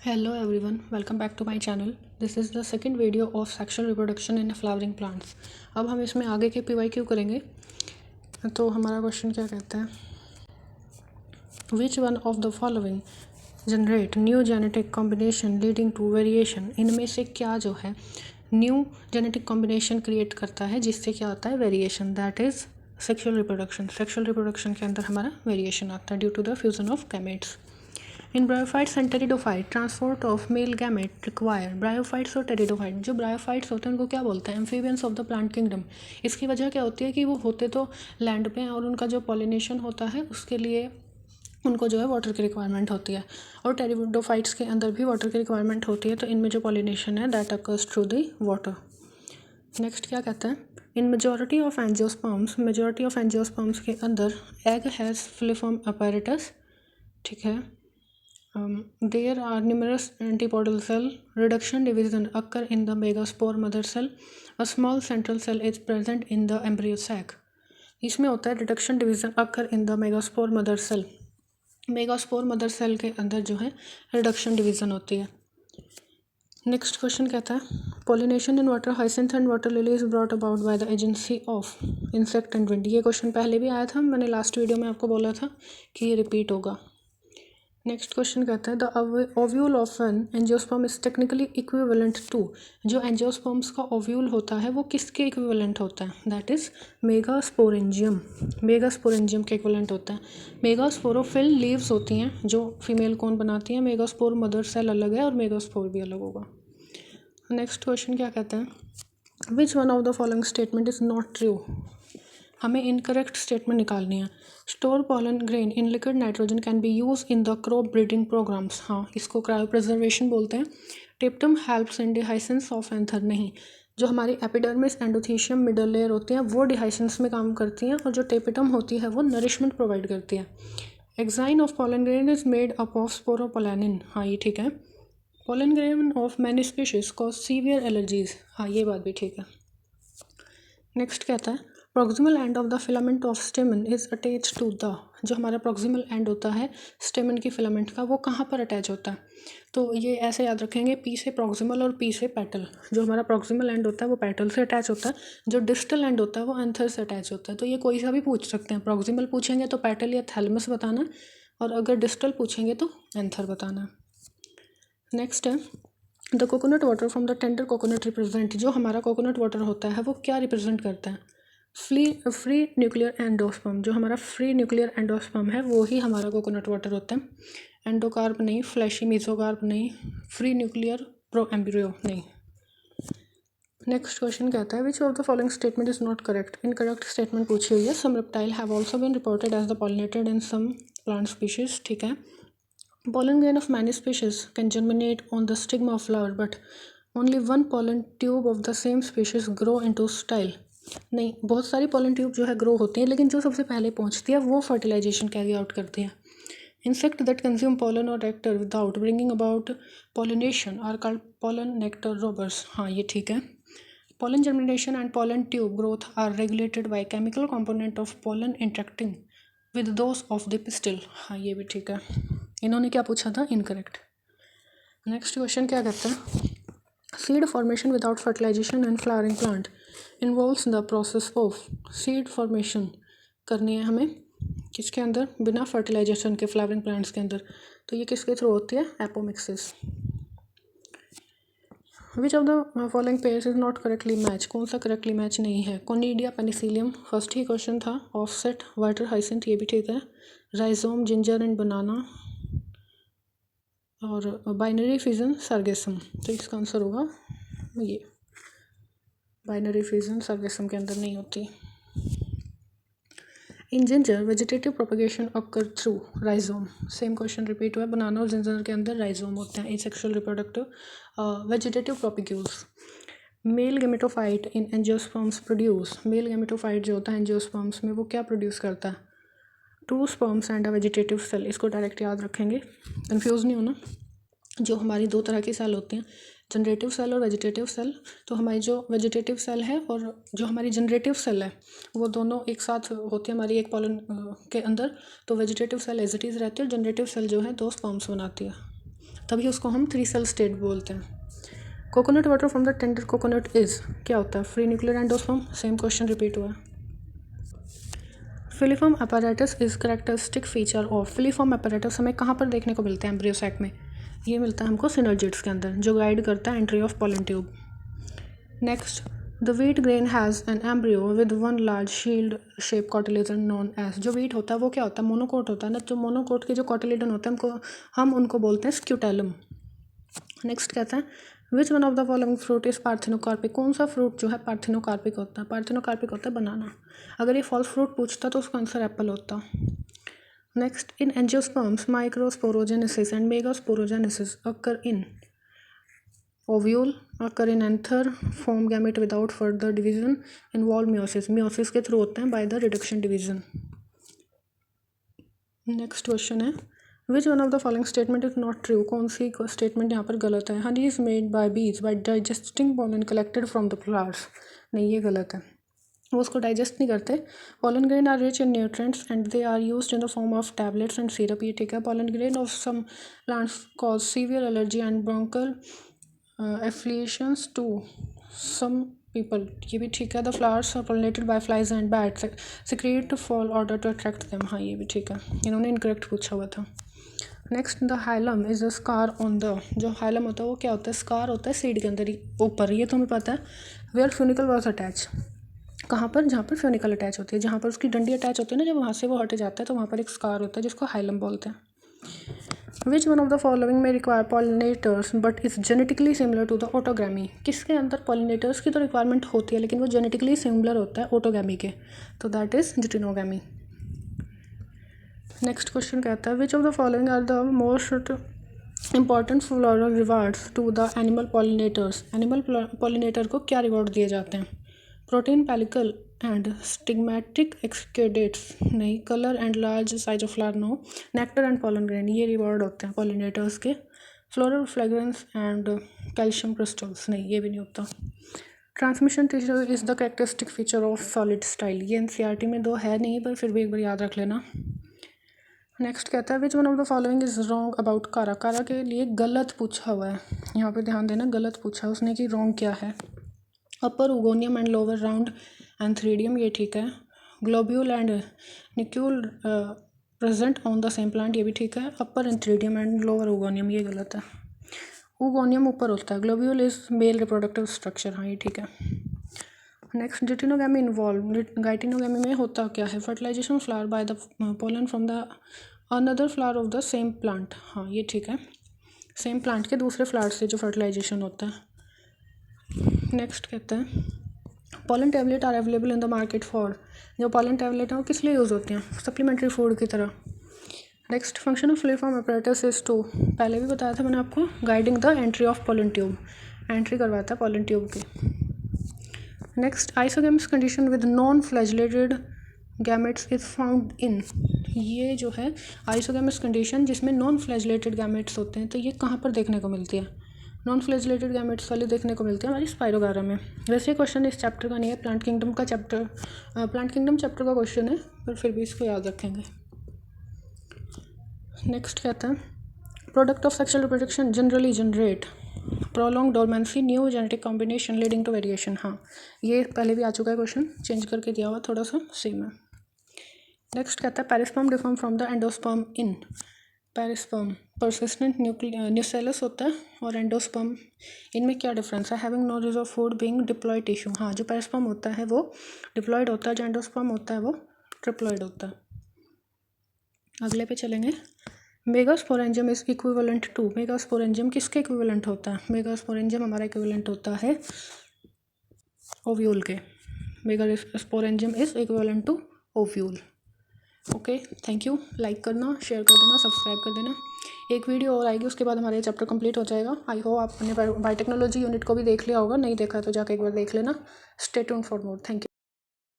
Hello everyone, welcome back to my channel. This is the second video of sexual reproduction in flowering plants. अब हम इसमें आगे के PYQ करेंगे. तो हमारा क्वेश्चन क्या कहता है, Which one of the following generate new genetic combination leading to variation? इनमें से क्या जो है न्यू जेनेटिक कॉम्बिनेशन क्रिएट करता है जिससे क्या आता है variation, that is sexual reproduction. Sexual reproduction के अंदर हमारा वेरिएशन आता है due to the fusion of gametes. In bryophytes and pteridophyte transport of male gamete require. Bryophytes और टेरिडोफाइट, जो ब्रायोफाइट्स होते हैं उनको क्या बोलते हैं, amphibians of the plant kingdom. इसकी वजह क्या होती है कि वो होते तो लैंड पे और उनका जो पॉलिनेशन होता है उसके लिए उनको जो है वाटर की रिक्वायरमेंट होती है, और टेरिडोफाइट्स के अंदर भी वाटर की रिक्वायरमेंट होती है. तो इनमें जो पॉलिनेशन है that occurs through the water. Next क्या कहता है, इन मेजॉरिटी ऑफ एंजियोस्पर्म्स के अंदर एग हैज़ फिलिफॉर्म अपैरेटस. ठीक है. There are numerous antipodal cell. Reduction division occur in the megaspore mother cell. A small central cell is present in the embryo sac. इसमें होता है reduction division occur in the megaspore mother cell. Megaspore mother cell के अंदर जो है reduction division होती है. Next question कहता है, pollination in water hyacinth and water lily is brought about by the agency of insect and wind. ये question पहले भी आया था, मैंने लास्ट वीडियो में आपको बोला था कि ये रिपीट होगा. नेक्स्ट क्वेश्चन कहता है, the ovule of an angiosperm is technically equivalent to. जो एंजियोस्पर्म्स का ओव्यूल होता है वो किसके इक्विवेलेंट होता है, दैट इज़ मेगास्पोरेंजियम. मेगास्पोरेंजियम के इक्विवेलेंट होता है. मेगास्पोरोफिल लीव्स होती हैं जो फीमेल कौन बनाती हैं. मेगास्पोर मदर सेल अलग है और मेगास्पोर भी अलग होगा. नेक्स्ट क्वेश्चन क्या कहता है, which one of the following statement is not true. हमें इनकरेक्ट स्टेटमेंट निकालनी है. Store pollen grain in liquid nitrogen can be use in the crop breeding programmes. हाँ, इसको क्रायो प्रिजर्वेशन बोलते हैं. Tapetum helps in dehiscence of anther. नहीं, जो हमारी एपिडर्मिस एंडोथीशियम मिडल लेयर होती हैं वो डिहाइसेंस में काम करती हैं, और जो टेपिटम होती है वो नरिशमेंट प्रोवाइड करती है. Exine of pollen grain is made up of sporopollenin. हाँ, ये ठीक है. Pollen grain of many species cause severe allergies. हाँ, ये बात भी ठीक है. नेक्स्ट कहता है, proximal end of the filament of stamen is attach to the. जो हमारा प्रॉक्सिमल एंड होता है स्टेमन की फिलामेंट का वो कहाँ पर अटैच होता है. तो ये ऐसे याद रखेंगे, पी से प्रॉक्सिमल और पी से पेटल. जो हमारा प्रॉक्सिमल एंड होता है वो पेटल से अटैच होता है, जो डिस्टल एंड होता है वो एंथर से अटैच होता है. तो ये कोई सा भी पूछ सकते हैं. प्रॉक्सिमल पूछेंगे तो पेटल या थैलेमस बताना, और अगर डिस्टल पूछेंगे तो एंथर बताना. नेक्स्ट है, the coconut water from the tender coconut represent. जो हमारा कोकोनट वाटर होता है वो क्या रिप्रेजेंट करता है, फ्री न्यूक्लियर एंडोस्पर्म. जो हमारा फ्री न्यूक्लियर एंडोस्पर्म है वो ही हमारा कोकोनट वाटर होता है. एंडोकार्प नहीं, फ्लैशी मीजोकार्प नहीं, फ्री न्यूक्लियर प्रो एम्ब्रियो नहीं. नेक्स्ट क्वेश्चन कहता है, which of the following statement is not correct. Incorrect statement पूछी हुई है. Some reptile have also been reported as the pollinated in some plant species. ठीक है. Pollen grain of many species can germinate on the stigma of flower, but only one pollen tube of the same species grow into style. नहीं, बहुत सारी pollen tube जो है grow होती हैं, लेकिन जो सबसे पहले पहुंचती है वो फर्टिलाइजेशन कैरी आउट करती है. Insect that consume pollen or nectar without bringing about pollination are called pollen nectar robbers. हाँ, ये ठीक है. Pollen germination and pollen tube growth are regulated by chemical component of pollen interacting with those of the pistil. हाँ, ये भी ठीक है. इन्होंने क्या पूछा था, इनकरेक्ट. नेक्स्ट क्वेश्चन क्या कहता है, seed formation without fertilisation and flowering plant involves the process of. Seed formation करनी है हमें किसके अंदर, बिना फर्टिलाइजेशन के फ्लावरिंग प्लांट्स के अंदर. तो ये किसके थ्रू होती है, apomixis. Which of the following pairs is not correctly match. कौन सा करेक्टली मैच नहीं है, कोनिडिया पेनिसिलियम फर्स्ट ही क्वेश्चन था. ऑफसेट वाटर हाइसिंथ ये भी ठीक है. राइजोम जिंजर एंड बनाना, और बाइनरी फिजन सर्गेसम. तो इसका आंसर होगा ये, बाइनरी फिजन सर्गेसम के अंदर नहीं होती. In ginger vegetative propagation occur through rhizome. Same question repeat हुआ है. बनाना और जिंजर के अंदर राइजोम होते हैं. Asexual reproductive vegetative propagules. Male gametophyte in angiosperms produce. Male gametophyte जो होता है एंजियोस्पर्म्स में वो क्या प्रोड्यूस करता है, 2 sperms and a vegetative cell. इसको डायरेक्ट याद रखेंगे, कंफ्यूज नहीं होना. जो हमारी 2 तरह की सेल होती हैं, जनरेटिव सेल और वेजिटेटिव सेल. तो हमारी जो वेजिटेटिव सेल है और जो हमारी जनरेटिव सेल है वो दोनों एक साथ होती है हमारी एक पॉलन के अंदर. तो vegetative cell as it is रहती है, और जनरेटिव सेल जो है 2 स्पर्म्स बनाती है. तभी उसको हम 3 सेल स्टेट बोलते हैं। Coconut water from the tender coconut is क्या होता है? Free nuclear endosperm. Same question repeat हुआ है। Filiform apparatus is characteristic feature of. Filiform apparatus हमें कहाँ पर देखने को मिलता है एम्ब्रियो सैक में? ये मिलता है हमको सिनर्जिड्स के अंदर, जो गाइड करता है entry of pollen tube. Next, the wheat grain has an embryo with one large shield shape cotyledon known as. जो वीट होता है वो क्या होता है? मोनोकोट होता है ना। जो मोनोकोट के जो कॉटिलेडन होते हैं हम उनको बोलते हैं स्क्यूटेलम। नेक्स्ट कहता है which one of the following fruit is parthenocarpic. कौन सा फ्रूट जो है पार्थिनोकार्पिक होता है? पार्थिनोकार्पिक होता है बनाना। अगर ये फॉल्स फ्रूट पूछता तो उसका आंसर एप्पल होता। Next, in angiosperms microsporogenesis and megasporogenesis occur in ovule, occur in anther, form gamete without further division, involve meiosis. Meiosis के थ्रू होते हैं by the reduction division. Next question है which one of the following statement is not true. कौन सी स्टेटमेंट यहाँ पर गलत है? Honey is made by bees by digesting pollen collected from the flowers. नहीं, ये गलत है, वो उसको डाइजेस्ट नहीं करते। Pollen grain are rich in nutrients and they are used in the form of tablets and syrup. ये ठीक है। Pollen grain of some plants cause severe allergy and bronchial afflictions to some people. ये भी ठीक है। The flowers are pollinated by flies and bats secrete foul odour to attract them. हाँ, ये भी ठीक है। इन्होंने इनकरेक्ट पूछा हुआ था। Next, the hilum is a scar on the. जो हाइलम होता है वो क्या होता है? स्कार होता है सीड के अंदर ही ऊपर। ये तो हमें पता है। Where funicle was attach. कहाँ पर? जहाँ पर फ्यूनिकल अटैच होती है, जहाँ पर उसकी डंडी अटैच होती है ना, जब वहाँ से वो हट जाता है तो वहाँ पर एक स्कार होता है जिसको हाइलम बोलते हैं। Which one of the following में require pollinators but is genetically similar to the autogamy. किसके अंदर पॉलिनेटर्स की तो रिक्वायरमेंट होती है लेकिन वो जेनेटिकली सिमिलर होता है ऑटोगैमी के, तो that is geitonogamy. Next question कहता है which of the following are the most important floral rewards to the animal pollinators. Animal pollinator को क्या रिवॉर्ड दिए जाते हैं? Protein, pellicle and stigmatic exudates. नहीं। Colour and large size of flower. No. Nectar and pollen grain, ये reward होते हैं pollinators के। Floral fragrance and calcium crystals. नहीं, ये भी नहीं होता। Transmission tissue is the characteristic feature of solid style. ये एनसीईआरटी में 2 है नहीं, पर फिर भी एक बार याद रख लेना। नेक्स्ट कहता है which one of the following is wrong about कारा। कारा के लिए गलत पूछा हुआ है, यहाँ पे ध्यान देना, गलत पूछा है उसने कि रॉन्ग क्या है। Upper oogonium and lower round antheridium, ये ठीक है। Globule and nucule present on the same plant, ये भी ठीक है। Upper antheridium and lower oogonium, ये गलत है। उगोनियम ऊपर होता है। Globule is male reproductive structure. हाँ, ये ठीक है। Next, डिटिनोगैमी involve. गाइटिनोगैमी में होता क्या है? Fertilisation flower by the pollen from the another flower of the same plant. हाँ, ये ठीक है। सेम प्लांट के दूसरे फ्लावर से जो फर्टिलाइजेशन होता है। नेक्स्ट कहता है pollen tablet are available in the market for. जो पॉलन टैबलेट हैं वो किस लिए यूज़ होती हैं? सप्लीमेंट्री फूड की तरह। Next, function of filiform apparatus is to. पहले भी बताया था मैंने आपको, guiding the entry of pollen tube. Entry करवाता है पॉलन ट्यूब की। Next, isogamous condition with non flagellated gametes is found in. ये जो है आइसोगेमस कंडीशन जिसमें नॉन फ्लैजिलेटेड गैमेट्स होते हैं, तो ये कहाँ पर देखने को मिलती है? नॉन फ्लैजिलेटेड गैमेट्स वाली देखने को मिलती है हमारी स्पाइरोगारा में। वैसे क्वेश्चन इस चैप्टर का नहीं है, प्लांट किंगडम का चैप्टर, प्लांट किंगडम चैप्टर का क्वेश्चन है, पर फिर भी इसको याद रखेंगे। नेक्स्ट कहता है product of sexual reproduction generally generate prolong dormancy new genetic combination leading to variation. हाँ, ये पहले भी आ चुका है क्वेश्चन, चेंज करके दिया हुआ थोड़ा सा, सेम है। नेक्स्ट कहता है perisperm differ from the endosperm in. Perisperm persistent nucellus होता है और एंडोस्पर्म, इनमें क्या डिफरेंस है? Having knowledge of food being diploid tissue. हाँ, जो पेरिस्पर्म होता है वो डिप्लॉयड होता है, जो एंडोस्पर्म होता है वो ट्रिप्लॉयड होता है। अगले पे चलेंगे। Megasporangium is equivalent to. Megasporangium किसके इक्विवेलेंट होता है? मेगास्पोरेंजियम हमारा इक्विवेलेंट होता है ओव्यूल के। Megasporangium is equivalent to ovule. Okay, thank you. Like करना, शेयर कर देना, सब्सक्राइब कर देना। एक वीडियो और आएगी, उसके बाद हमारा ये चैप्टर कंप्लीट हो जाएगा। आई होप आपने बायोटेक्नोलॉजी यूनिट को भी देख लिया होगा, नहीं देखा तो जाकर एक बार देख लेना। Stay tuned for more. Thank you.